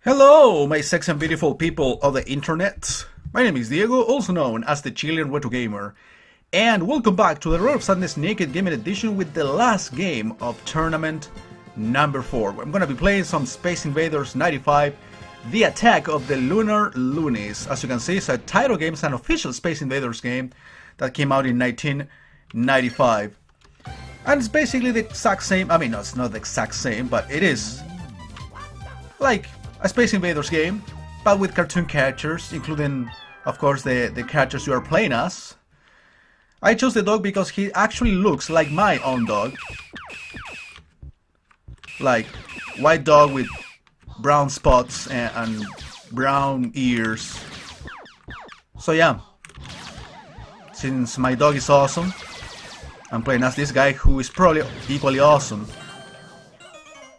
Hello, my sexy and beautiful people of the internet. My name is Diego, also known as the Chilean Retro Gamer, and welcome back to the RoS-NG Naked Gaming Edition with the last game of tournament number 4. I'm gonna be playing some Space Invaders 95, The Attack of the Lunar Loonies. As you can see, it's a title game, it's an official Space Invaders game that came out in 1995. And it's basically the exact same, no, it's not the exact same, but it is like a Space Invaders game, but with cartoon characters, including, of course, the characters you are playing as. I chose the dog because he actually looks like my own dog. Like, white dog with brown spots and brown ears. So yeah, since my dog is awesome, I'm playing as this guy who is probably equally awesome.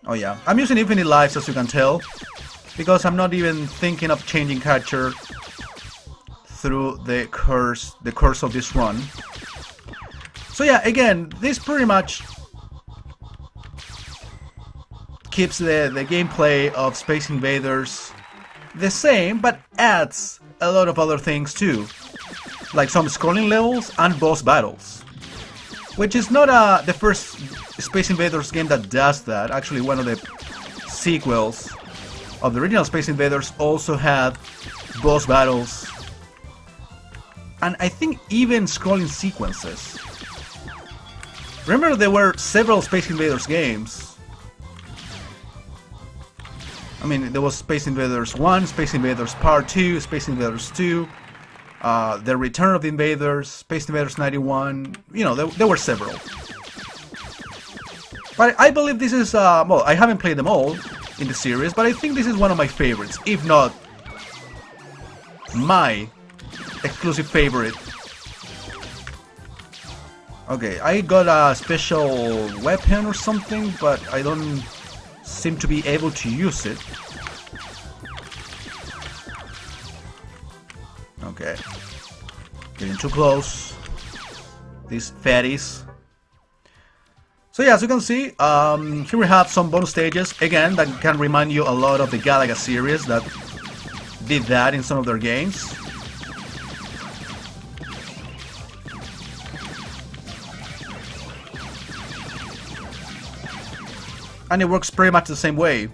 Oh yeah, I'm using infinite lives, as you can tell, because I'm not even thinking of changing character through the course of this run. So yeah, again, this pretty much keeps the gameplay of Space Invaders the same, but adds a lot of other things too, like some scrolling levels and boss battles, which is not the first Space Invaders game that does that. Actually, one of the sequels of the original Space Invaders also had boss battles, and I think even scrolling sequences. Remember, there were several Space Invaders games. I mean, there was Space Invaders 1, Space Invaders Part 2, Space Invaders 2, The Return of the Invaders, Space Invaders 91, you know, there were several. But I believe this is, well, I haven't played them all in the series, but I think this is one of my favorites, if not my exclusive favorite. Okay, I got a special weapon or something, but I don't seem to be able to use it. Okay, getting too close. These fatties. So yeah, as you can see, here we have some bonus stages, again, that can remind you a lot of the Galaga series that did that in some of their games. And it works pretty much the same way.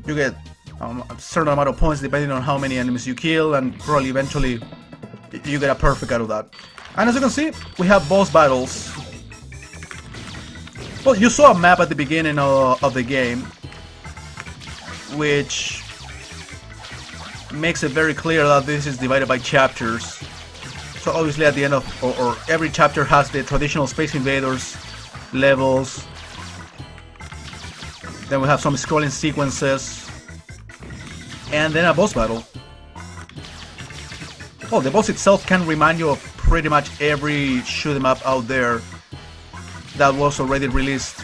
You get a certain amount of points depending on how many enemies you kill, and probably eventually you get a perfect out of that. And as you can see, we have boss battles. Well, you saw a map at the beginning of the game, which makes it very clear that this is divided by chapters. So obviously at the end of, or every chapter has the traditional Space Invaders levels. Then we have some scrolling sequences, and then a boss battle. Well, the boss itself can remind you of pretty much every shoot 'em up out there that was already released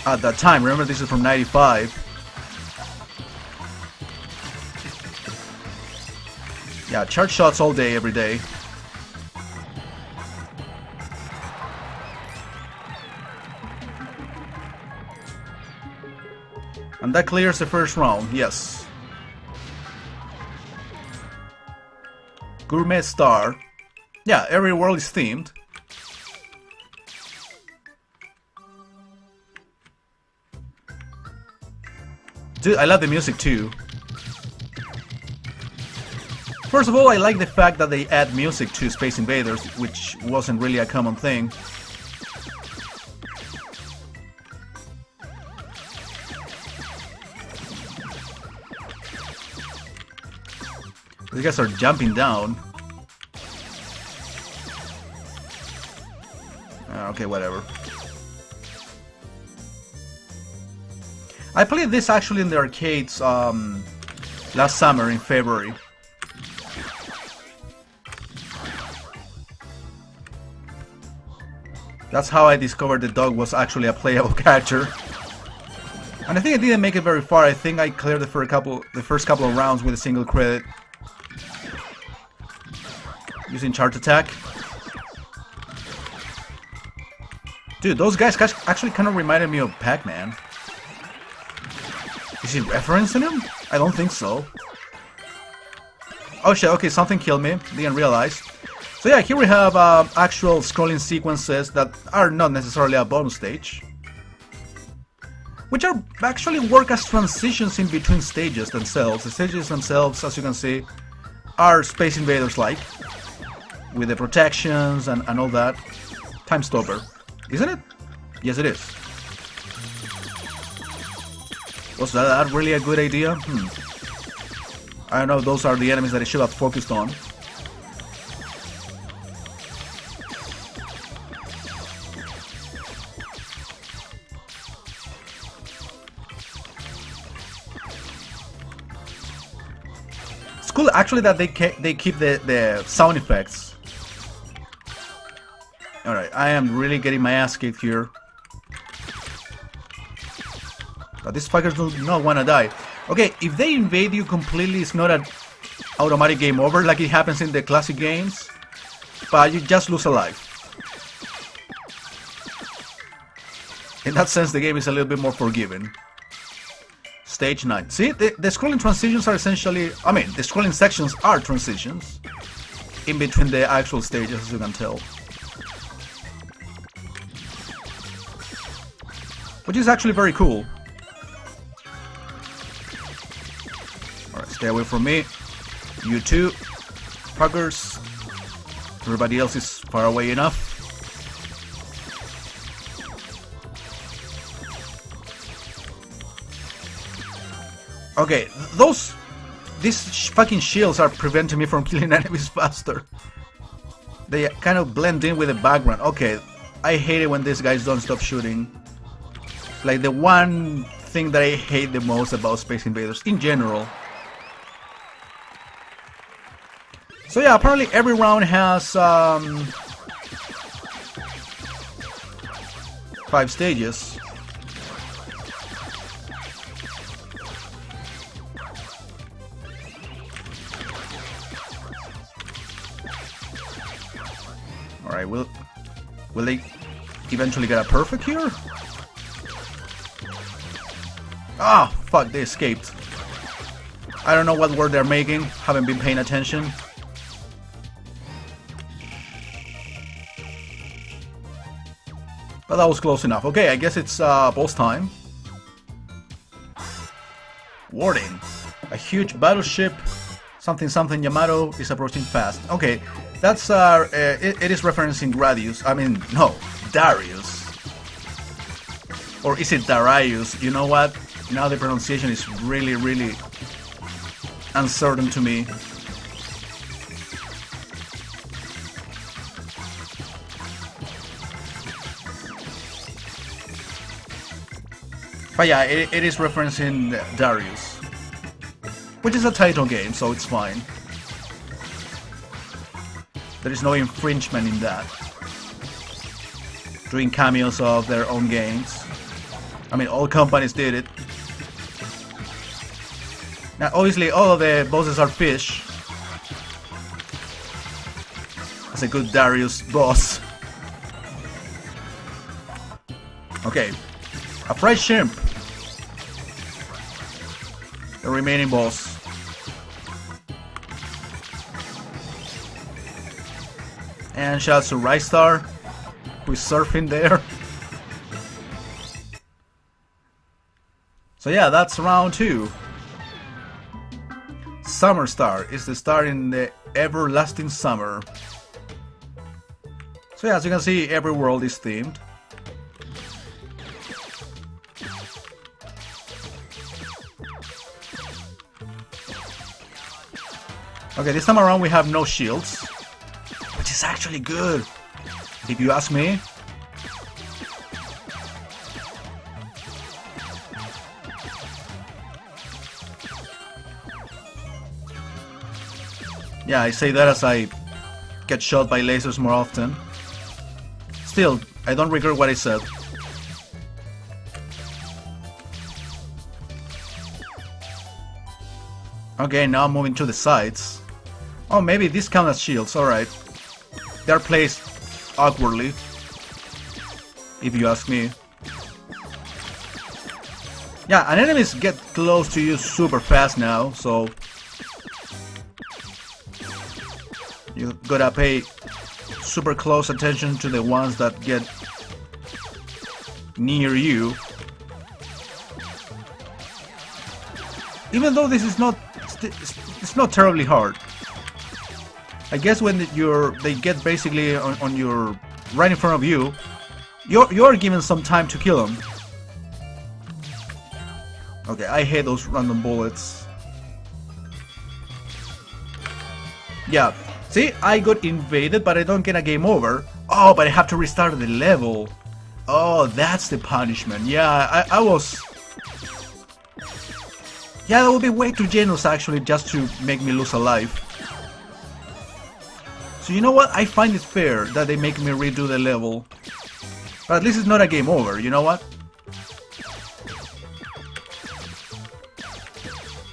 at that time. Remember, this is from 95. Yeah, charge shots all day, every day. And that clears the first round, yes. Gourmet Star. Yeah, every world is themed. Dude, I love the music too. First of all, I like the fact that they add music to Space Invaders, which wasn't really a common thing. These guys are jumping down. Okay, whatever. I played this actually in the arcades last summer in February. That's how I discovered the dog was actually a playable character. And I think I didn't make it very far. I think I cleared the first couple of rounds with a single credit, using charge attack. Dude, those guys actually kind of reminded me of Pac-Man. Is he referencing him? I don't think so. Oh shit, okay, something killed me. Didn't realize. So yeah, here we have actual scrolling sequences that are not necessarily a bonus stage, which are actually work as transitions in between stages themselves. The stages themselves, as you can see, are Space Invaders like, with the protections and all that. Time stopper, isn't it? Yes, it is. Was that really a good idea? I don't know, those are the enemies that I should have focused on. It's cool actually that they keep the sound effects. Alright, I am really getting my ass kicked here. But these fuckers do not want to die. Okay, if they invade you completely, it's not an automatic game over like it happens in the classic games, but you just lose a life. In that sense, the game is a little bit more forgiving. Stage 9. See, the scrolling transitions are essentially... I mean, the scrolling sections are transitions in between the actual stages, as you can tell. Which is actually very cool. Alright, stay away from me. You too. Fuckers. Everybody else is far away enough. Okay, these fucking shields are preventing me from killing enemies faster. They kind of blend in with the background. Okay, I hate it when these guys don't stop shooting. Like the one thing that I hate the most about Space Invaders in general. So yeah, apparently every round has 5 stages. Alright, will they eventually get a perfect here? Ah, fuck, they escaped. I don't know what word they're making, haven't been paying attention. But that was close enough. Okay, I guess it's boss time. Warning. A huge battleship, something Yamato, is approaching fast. Okay, that's it is referencing Gradius. I mean, no, Darius. Or is it Darius? You know what? Now the pronunciation is really uncertain to me. But yeah, it is referencing Darius, which is a title game, so it's fine. There is no infringement in that. Doing cameos of their own games. I mean, all companies did it. Now, obviously, all of the bosses are fish. That's a good Darius boss. Okay, a fried shrimp. The remaining boss. And shouts to Rystar, who is surfing there. So yeah, that's round 2. Summer Star is the star in the everlasting summer. So yeah, as you can see, every world is themed. Okay, this time around we have no shields, which is actually good, if you ask me. Yeah, I say that as I get shot by lasers more often. Still, I don't regret what I said. Okay, now I'm moving to the sides. Oh, maybe these count as shields, alright. They're placed awkwardly, if you ask me. Yeah, and enemies get close to you super fast now, so you gotta pay super close attention to the ones that get near you. Even though this is not, it's not terribly hard. I guess when they get basically on your right in front of you, you're given some time to kill them. Okay, I hate those random bullets. Yeah, see, I got invaded, but I don't get a game over. Oh, but I have to restart the level. Oh, that's the punishment. Yeah, I was... Yeah, that would be way too generous actually, just to make me lose a life. So you know what? I find it fair that they make me redo the level. But at least it's not a game over, you know what?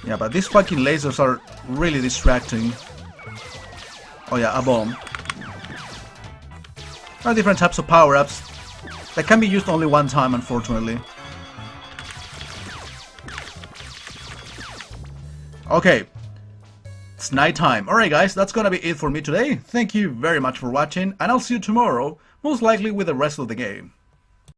Yeah, but these fucking lasers are really distracting. Oh yeah, a bomb. There are different types of power-ups that can be used only one time, unfortunately. Okay, it's nighttime. Alright guys, that's gonna be it for me today. Thank you very much for watching, and I'll see you tomorrow, most likely with the rest of the game.